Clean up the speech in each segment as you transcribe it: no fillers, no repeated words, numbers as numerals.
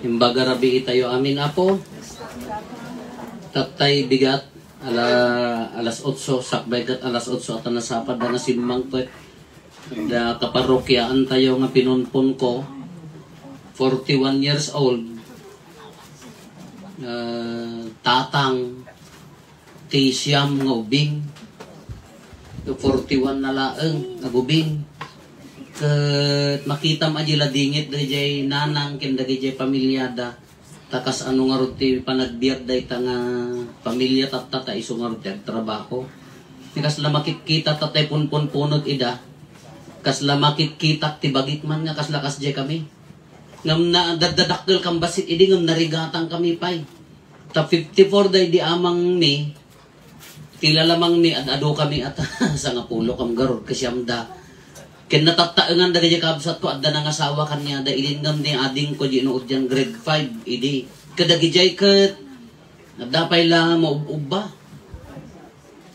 Imbaga rabi itayo amin apo. Tatay bigat alas 8 sakbay kat alas 8 at nasapad na simang pet. Da kaparokyaan tayo nga pinunpon ko. 41 years old. Tatang Tisiam nga ubing. 41 na laeng nagubing. Ket makita majila dingit dayjay nanang ken dayjay pamilyada. Takas ano nga ruti panagbiag day ta nga pamilya tatata iso nga ruti trabaho. Kas la makikita tatay punpun punot ida. Kas la makikita ti bagit man nga kas lakas jay kami. Ngam na dadadakkel kam basit idi ngam narigatang kami pay. Ta 54 day di amang mi. Tila lamang mi ado kami at sa nga pulo kam garod kasyamda. Ken natataengan dagiti kabsat ko adda nang asawa kanya da ilingam ni ading ko ginuod diyan grade 5 idi. Kadagijay ket dapay la maubba.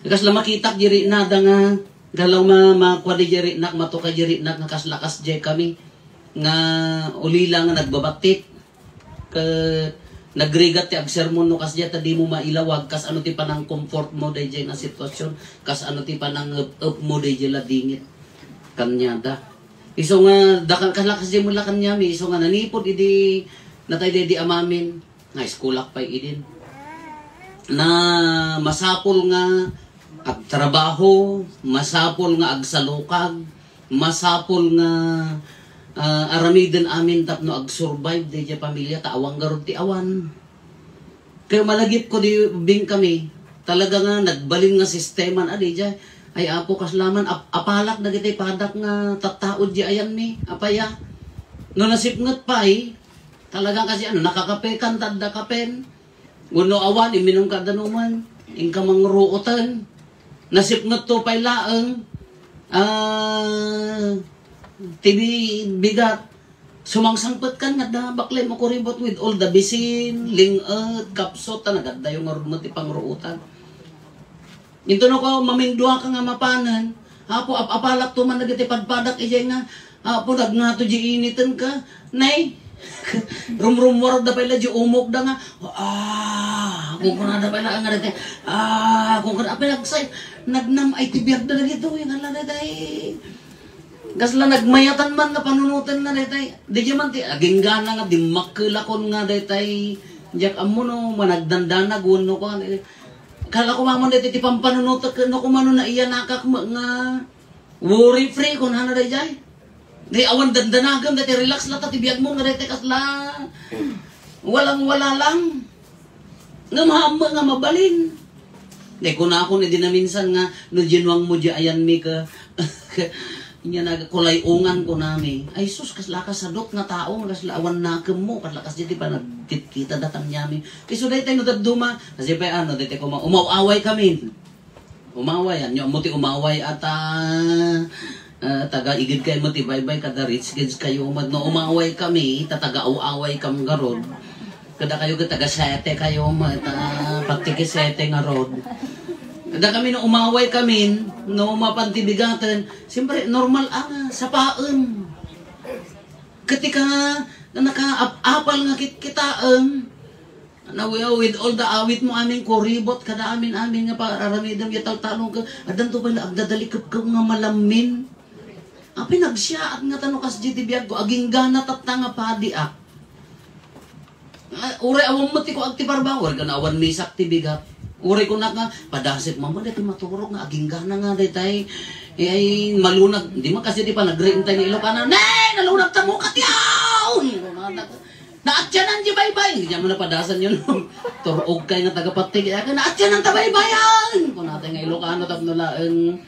Kas la makita diri na da nga galaw makwadi diri nak matuka diri nak nga kaslakas jay kami nga ulila nga nagbabatik ket nagrigat ti agsermon no kas ta di mo mailawag kas ano ti panang comfort mo dayjay nga sitwasyon kas ano ti panang up mo dayjay la dingit kanya da. Iso nga dakan kalakas di mo la kanya mi iso nga nanipod idi natay di amamin nga eskulak pay idin. Na masapol nga agtrabaho, masapol nga agsalukag, masapol nga aramiden amin tapno ag-survive di pamilya ta awang garod ti awan. Kaya malagip ko di bing kami talaga nga nagbalin nga sistema adi jay ay apo kaslaman apalak dagiti padak nga tattaod di ayan mi apaya no nasipnget pay talagang kasi ano nakakapekan tadda kapen uno awan iminong kadanuman ingka mangruotan nasipnget to pay laeng tibi bigat sumangsangpet kan nga da baklay mo kuribot with all the bisin linget kapsot nagadda yung arumot ipangruotan. Ito na ko, mamindua ka nga mapanan. Apo, apalak to man nagiti padpadak ijay nga. Apo, nagnato di initan ka. Nay, rum-rumwar da pala di umok da nga. Kung kuna da pala nga dati. Kung kuna apay nagsay. Nagnam ay tibiyag da dito. Yung ala dati. Kasla nagmayatan man nga panunutan na dati. Di man ti, aging gana nga, di makilakon nga dati. Diyak amo no, managdandana, guno ko. Kala ko mamon dito ti pampanunutak no kumano na iya nakak nga worry free kun hana dayjay. Di awan dandanagam dati relax la ta ti biag mo nga dito kasla. Walang-wala lang. Nga mahamba nga mabalin. Di ko na ako ni dinaminsan nga no ginwang mo di ayan mi ka. Inya nagkulay ungan ko nami. Ay sus kasla ka sadot nga tao kasla awan nakem mo kasla kas diti pa nagkita datan nyami. Kiso day tayo daduma kasi pa ano diti ko umaway kami. Umaway yan mo ti umaway ata taga igid kay mo ti bye-bye kada rich kids kayo no umaway kami tataga away kam garod. Kada kayo taga sete kayo pagtiki sete nga rod. Kada kami no umaway kami, no mapantibigatan, siyempre normal ang sapaan. Ketika naka-apal nga kitaan, na with all the awit mo aming kuribot, kada amin nga pararamidam yatal-talong ka, adan to pala agdadalikap ka nga malamin. Ang pinagsyaat nga tanong kas jitibiyag ko, aging gana tatang nga padi ak. Uray awang mati ko agtibarbawar, ganawan misak tibigat. Uray ko na nga, padasip mo dito maturok nga, aging gana nga dito ay malunag. Hindi mo kasi di pa nag-reintay ng Ilocana, nay, nalunag ta mo katyaw! Naatyanan di baybay! Hindi mo na padasan yun. Turog kayo nga tagapatig. Naatyanan ta baybayan! Kung natin nga Ilocana, tapno laang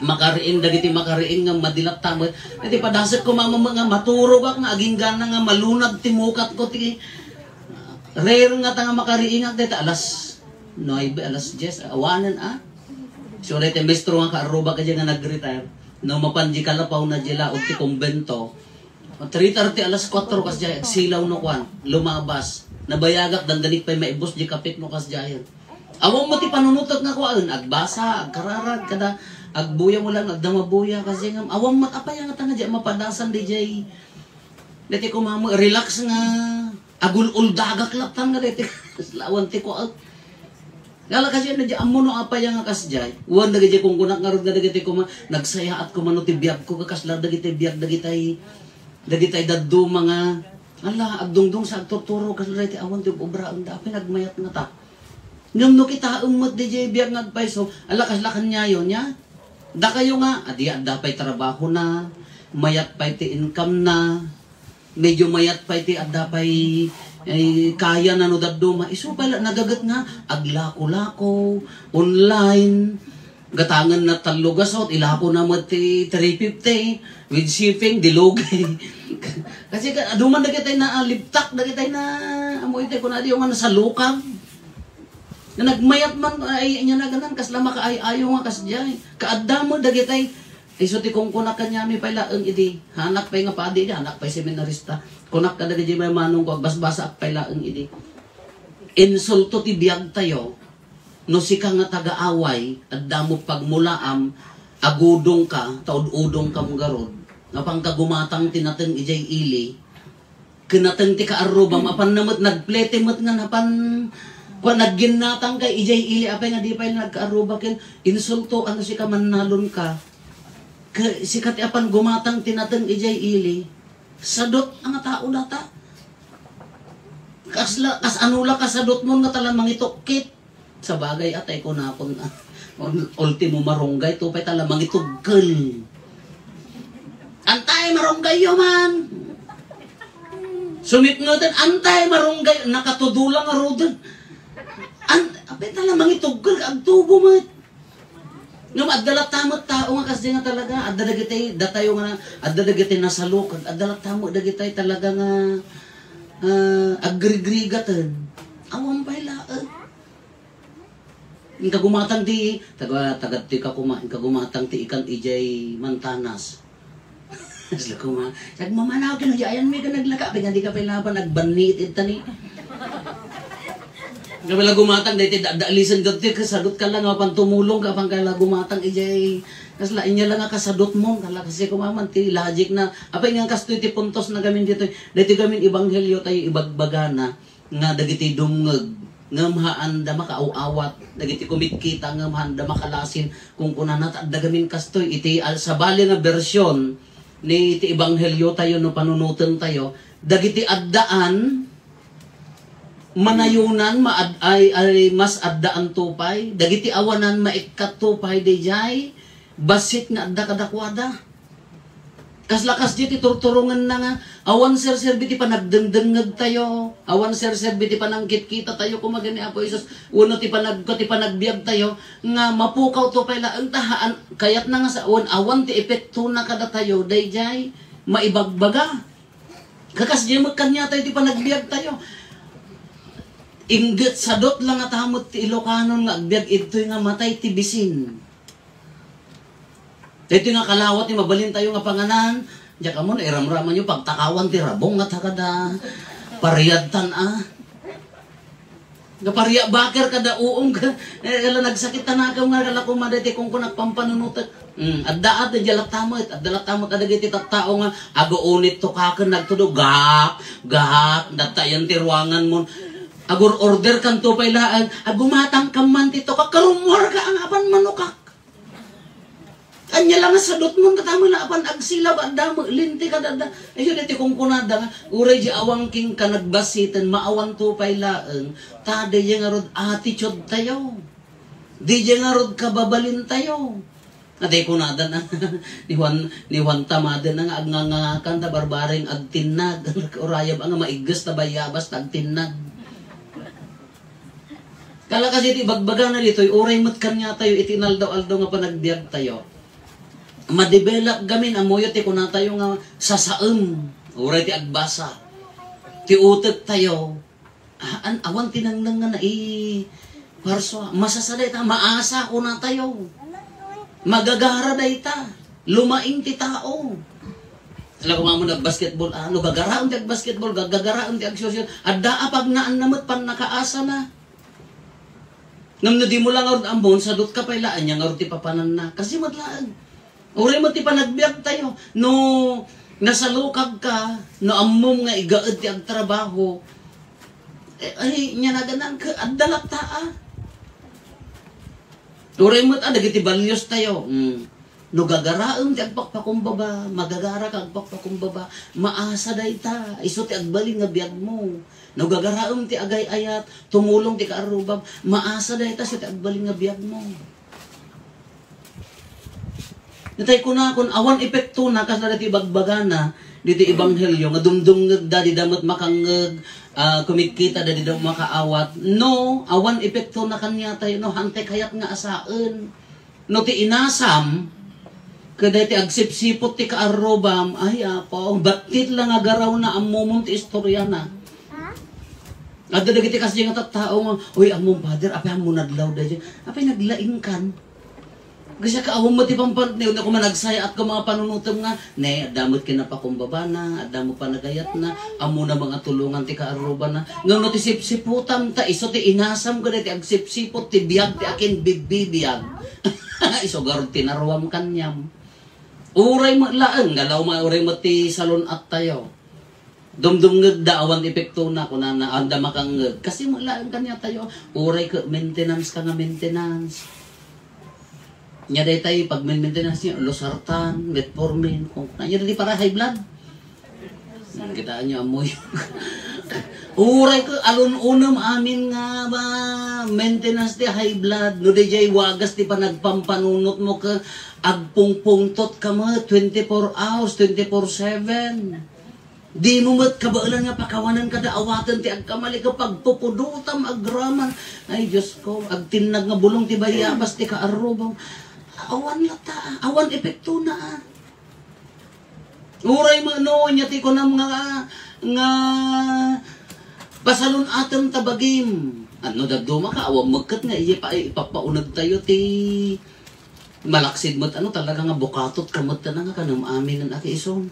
makariin, dagiti makariin nga madilat tamot. Hindi padasip ko mga maturog ak nga, aging gana nga malunag timukat ko. Rare nga ta nga makariin nga dito, alas 9, alas 10, awanan So, dahil tembestro nga kaaruba ka dyan nga nag-retire. No, mapanji kalapaw na dyan o ti kumbento. 3:30 alas 4 kas dyan, silaw no kwan, lumabas. Nabayagak, dandanik pa'y maibos di kapit no kas dyan. Awang mo ti panunutot nga kwan, agbasa, agkararag, kada, agbuya mo lang, agdamabuya, kasi nga, awang matapay nga tanga dyan, mapadasan di dyan. Dati ko relax nga, Agul-ul dagak laptan nga dito. Lawan ti ko out. Ngala kasi na dyan, amo no apa yang akas jay. Uwan dagiti kung kunak nga rin na dagiti ko nagsaya at kumano ti biyag ko kakasla dagiti biyag dagitay daddo mga ala agdungdong sa agtuturo kasla ti awan ti obra ang dapi nagmayat nga ta. Ngam no kita umot di jay biyag ngagpaiso ala kaslakan niya yun niya. Da kayo nga, adi adda pa'y trabaho na, mayat pa'y ti income na, medyo mayat pa'y ti adda pa'y kaya na no daddo maiso pala nagagat nga aglako-lako online gatangan na talugasot ilako na mati 350 with shipping dilugay kasi aduman na kitay na liptak na kitay na amoy tay ko na di yung sa lukang na nagmayat man ay nya na ganan kasla makaayo nga kasjay kaadda mo dagitay iso ti kung kunak kanya mi pala ang idi hanak pay nga padi di hanak pay seminarista kunak ka dagiti may manong ko basbasa ak pala ang idi insulto ti biag tayo no sika nga taga-away adda mo pagmulaam agudong ka taud-udong ka mong garod napang kagumatang tinateng ijay ili kinateng ti kaaruba mapan namot nagplete mot nga napan kung nagginatang kay ijay ili apay nga di pay nagkaaruba ken insulto ano si ka manalon ka sikat apan gumatang tinateng ijay ili sadot ang tao data kas anula kasadot mo nga talang mangitokit sa bagay atay ko na pon ultimo marunggay to pay talang mangitugkel antay marunggay yo man sumit ngoten antay marunggay nakatudulang arodon apay talang mangitugkel ag tubo mo no addalat tamot tao nga kasi nga talaga adda dagitay datayo nga adda dagitay nasalok addalat tamo dagitay talaga nga agrigrigaten awam pay laeng in kagumatang ti tagat ti kagumatang ti ikan ijay mantanas sila kuma nagmamanaw kino ayan mi ka naglaka pag hindi ka pay laban nagbanit itani kapila gumatang dahil daalisan ka ti kasadot ka lang apan tumulong ka pang kala gumatang ijay kasla inya lang kasadot mo kala kasi kumaman ti logic na apay nga kastoy ti puntos na gamin dito dahil gamin ibanghelyo tayo ibagbagana nga dagiti dumngeg ngamhaan da makauawat dagiti kumikita ngamhaan da makalasin kung kunana ta gamin kastoy iti sa bali nga bersyon ni iti ibanghelyo tayo no panunutan tayo dagiti addaan manayunan ay mas addaan tupay dagiti awanan maikat tupay dayjay basit nga adda kadakwada kaslakas di ti turturungan na nga awan sir biti panagdengdengeg tayo awan sir biti panangkit kita tayo kumagani apo Isus uno ti panagbiag tayo nga mapukaw tupay la ang tahaan kayat na nga sa awan ti epekto na kada tayo dayjay maibagbaga kakas di magkanya tayo ti panagbiag tayo inggit sadot lang at hamot ti Ilocanon nga agbiag ito'y nga matay ti bisin. Ito nga kalawat ni mabalin tayo nga panganan. Diya ka mo na iramraman nyo pagtakawan ti rabong at hakada pariyadtan Napariya bakir kada uong ka. Kala nagsakit tanakaw nga kala kumadati kung nagpampanunutat. Addaat na jalak tamot. Addalat tamot adagiti tattao nga agoonit to kaken nagtudo gap datayan ti ruangan mo. Agur order kan to pay laan, agumatang kaman tito kakarumor ka ang apan manukak. Anya lang sa dot mo katamo na apan agsila ba damo linti ka dada. Ayo diti kung kunada nga uray di awang king ka nagbasiten maawan to pay laan. Tade yang arod attitude tayo. Di yang arod kababalin tayo. Atay kunada na ni Juan Tamada na nga agngangakan ta barbaring agtinag. Urayab ang maigas ta bayabas ta agtinag. Kala kasi iti bagbaga na dito'y uray mat kanya tayo itinaldaw-aldaw nga panagbiag tayo. Ma-develop gamin amoyo ti kuna tayo nga sasaem. Uray ti agbasa. Ti utek tayo. Awan tinangnang nga na parso. Masasaday ta. Maasa kuna tayo. Magagara day ta. Lumaing ti tao. Sila kumamo nag-basketball. Ano gagaraon ti ag-basketball. Gagaraon ti ag-social. Adda apag naan namot pan nakaasa na. Ngam na di mo lang arod ambon, sadot ka pailaan niya, arod ti papanan na. Kasi matlaan. Uray mo ti panagbiag tayo. No, nasalukag ka, no amom nga igaad ti agtrabaho, Ay, nya na ganan ka, adalak taa. Uray mo't, dagiti balyos tayo. No gagaraang ti agpakpakumbaba, magagara ka agpakpakumbaba, maasa day ta, iso ti agbaling nga biyag mo. No gagaraang ti agay ayat, tumulong ti kaarubab, maasa day ta sa ti agbaling nga biyag mo. Natay ko na, kung awan epekto na, kasi na ti bagbagana, dito ibanghelyo, nga dumdum da, di damot makangag, kumikita da, di daw makaawat. No, awan epekto na kanya tayo, no, hantay kayat nga asaan. No, ti inasam, kada ti agsipsipot ti kaarobam, ay apaw, batit lang agaraw na amumong ti istorya na. At dagiti kasi nga tattao, uy, among father, apay among nadlaw da dyan, apay naglaing kan. Kasi kaawang mo ti pampant niyo na kung managsaya at kung mga panunutom nga, ne, adamot kinapakumbaba na, adamo pa nagayat na, amo na mga tulungan ti kaaruba na. Ngayon no ti sipsiputam ta, iso ti inasam ko na ti agsipsipot, ti biyag ti akin bigbibiyag. Iso garot tinaruam kanyam. Uray mo laang, galaw mo uray mo ti salon at tayo. Dumdumngag daawan epekto na, kung anda makangag. Kasi mo laang kanya tayo, uray ka, maintenance ka nga maintenance. Nya day tayo, pag maintenance niya, losartan, metformin, kung nya day para high blood. Kitaan niyo amoy. Uray ko, alun-unam amin nga ba, maintenance di high blood, no day jay wagas di pa nagpampanunot mo ka, agpungpungtot ka mo, 24 hours, 24/7. Di mo mat kabaalan nga pakawanan kada awatan ti agkamali ka pagpupudutam agraman. Ay Diyos ko, agtinag nga bulong ti bayabas ti kaarubang. Awan lata, awan epekto na. Uray mo no, nyati ko na nga pasalon atam tabagim. Ano dagduma ka, awang magkat nga, ipapaunag tayo ti malaksid mo't ano talaga nga bukatot kamot na nga kanam amin ang aki ison.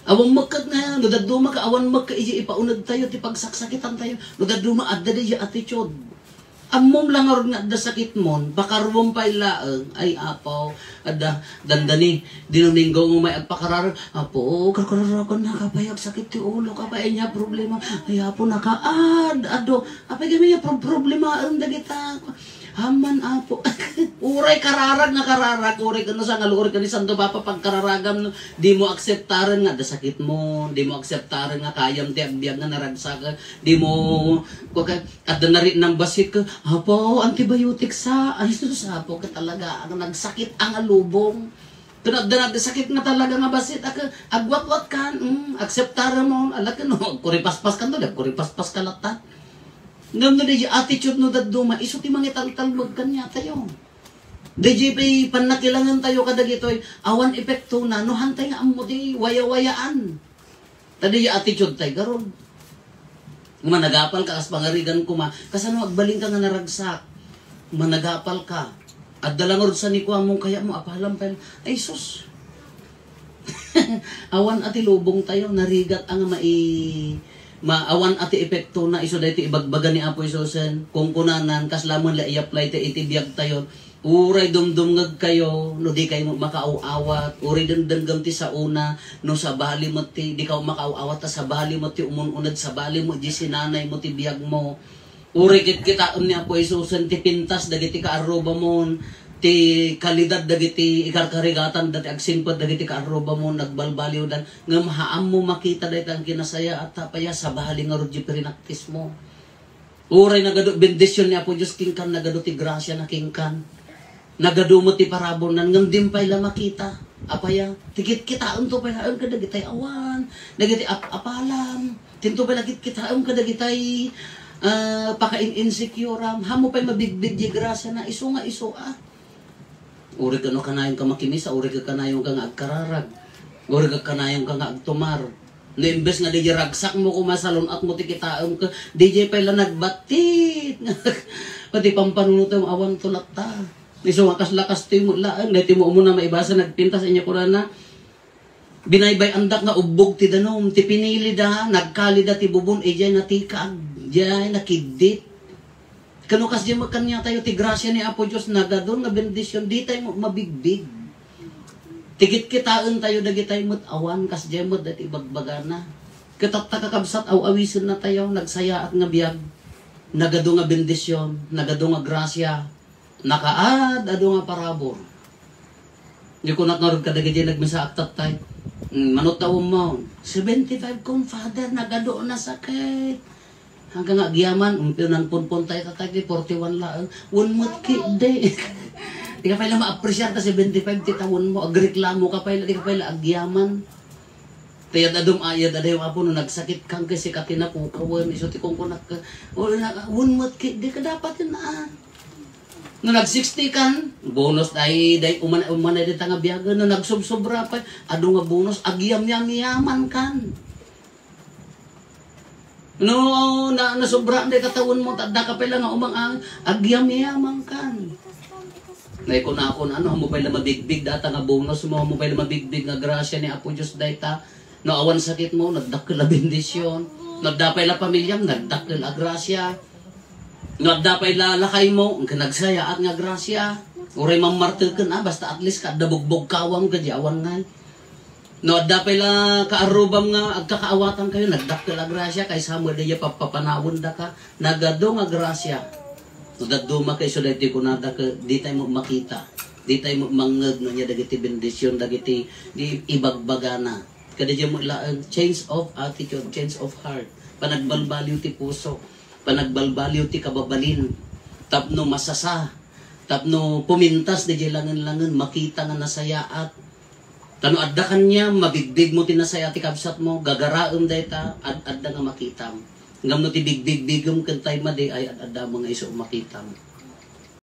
Awang magkat nga, no dagduma ka, awan magka, ipaunag tayo ti pagsaksakitan tayo. No dagduma, adda di attitude. Amom lang nga da sakit mon, pakarwom pa ilaang, ay apaw, ada dandani, dinuminggo mo may agpakarar, apo, kakararakan na kapayag sakit ti ulo, kapay niya problema, ay apo nakaad, ado, apay kami niya problema, ang dagita, haman apo, uray kararag na kararag, uray ka na sa ngaluray ka ni Santo Papa, pagkararagam, di mo akseptaran nga, da sakit mo, di mo akseptaran nga, kayam ti agbiag nga naragsaga, di mo, at na rin ng basit ka, apo, antibiotic sa, ay susapo ka talaga, ang nagsakit ang alubong. Tunad-danad, sakit nga talaga nga basit, agwat-wat ka, akseptara mo, alag ka no, kuripaspas ka no, kuripaspas ka lata. Ngam na di attitude no daduma, iso ti mangital-talbog kanya tayo. Di pa'y panakilangan tayo kadagitoy, awan epekto na, no hantay nga amo di waya-wayaan. Tadi attitude tayo, garon. Managapal ka, as pangarigan ko kasano agbaling ka nga naragsak. Managapal ka. At dalangod sa ni ko among kaya mo, apalam pa, ay sus. Awan ati lubong tayo, narigat ang maawan ati epekto na iso dahito ibagbaga ni Apo Isusen. Kung kunanan, kaslamon la i-apply ta itibiyag tayo. Uray dumdumngag kayo, no di kayo makauawat. Uray dandanggam ti sa una, no sa bali mo ti, di ka makauawat ta sa bali mo ti umununad, sa bali mo di sinanay mo ti biyag mo. Uray kita ni Apo Isusen ti pintas, dagiti kaaroba mo, ti kalidad dagiti ikarkarigatan, dati agsimpad dagiti kaaroba mo, nagbalbaliw dan, nga mahaam mo makita dahito ang kinasaya at tapaya sa bali nga rudji perinaktis mo. Uray nagado, bendisyon ni Apo Diyos kingkan, nagado ti grasya na kingkan. Nagado mo ti parabonan, ngam din pa ila makita. Apaya, tikit kitaan to pa ang kadagitay awan, dagiti apalam, tinto pa lagit kitaan kadagitay pakain-insecuream, hamo pa'y mabigbig di grasya na iso nga iso Uri ka no kanayong ka makimisa, uri ka kanayong ka nga agkararag, uri ka kanayong ka nga agtumar. No imbes nga di ragsak mo kumasalon at mo ti kitaam ka, di pa ila nagbatit, pati pampanunutom awan tulat ta. Iso lakas timo laan, dahil timo mo na maibasa, nagpinta sa inyo ko na, binaybay andak nga ubog ti danom, ti pinili da, nagkalida ti bubon, ejay natikag, jay nakidit. Kano kas di magkanya tayo, ti grasya ni Apo Diyos, nagadon nga bendisyon, di tayo mabigbig. Tigit kitaan tayo, dagi tayo mo't awan, kas di mo't dati bagbagana. Katat kakabsat, aw-awisin na tayo, nagsaya at nga biyag. nagado nga bendisyon, nagado nga grasya, nakaad, ado nga parabor. Hindi ko nakarod kadagay nagmasa aktat tayo. Manutaw mo, 75 kong father, nagado na sakit. Hanggang nga giyaman, umpinan punpun tayo tatay, 41 lang. One month ki, de. Di ka pala ma-appreciate ta 75 titawon mo, agreklamo ka pala, di ka pala agyaman. Tiyad adong ayad ada yung apo no nagsakit kang kasi katina ko kawan iso ti kong kunak ka one month ki di ka dapat yun na no nag 60 kan bonus dai umana di tanga biyaga no nagsubsobra pa ado nga bonus agyam yaman kan no na sobra di katawon mo tadda ka pala nga umang agyam yaman kan nay ko na ako ano mo pala mabigbig data nga bonus mo pala mabigbig nga grasya ni Apo Dios dayta. No awan sakit mo, nagdakil la bendisyon. Nagdapay la pamilyam, nagdakil la grasya. Nagdapay la lakay mo, ang kanagsaya at nga grasya. Uray mamartil ka na, basta at least kada bugbog kawang ka awan nga. Nagdapay la kaarubam nga, agkakaawatan kayo, nagdakil la grasya, kay sa mo daya papapanawon da ka, nagado nga grasya. Nagdaduma kay so dati ko nada ka, di tayo mo makita. Di tayo mo mangag no niya, dagiti bendisyon, dagiti ibagbagana. Kada mo ilaan, change of attitude, change of heart. Panagbalbaliw ti puso, panagbalbaliw ti kababalin. Tapno masasa, tapno pumintas di langan-langan, makita nga nasayaat. Tano adda kanya, mabigbig mo tinasaya ti kabsat mo, gagaraom dayta, adda nga makitam. Ngam no ti bigbig-bigom kantay madi ay adda mga iso makitam.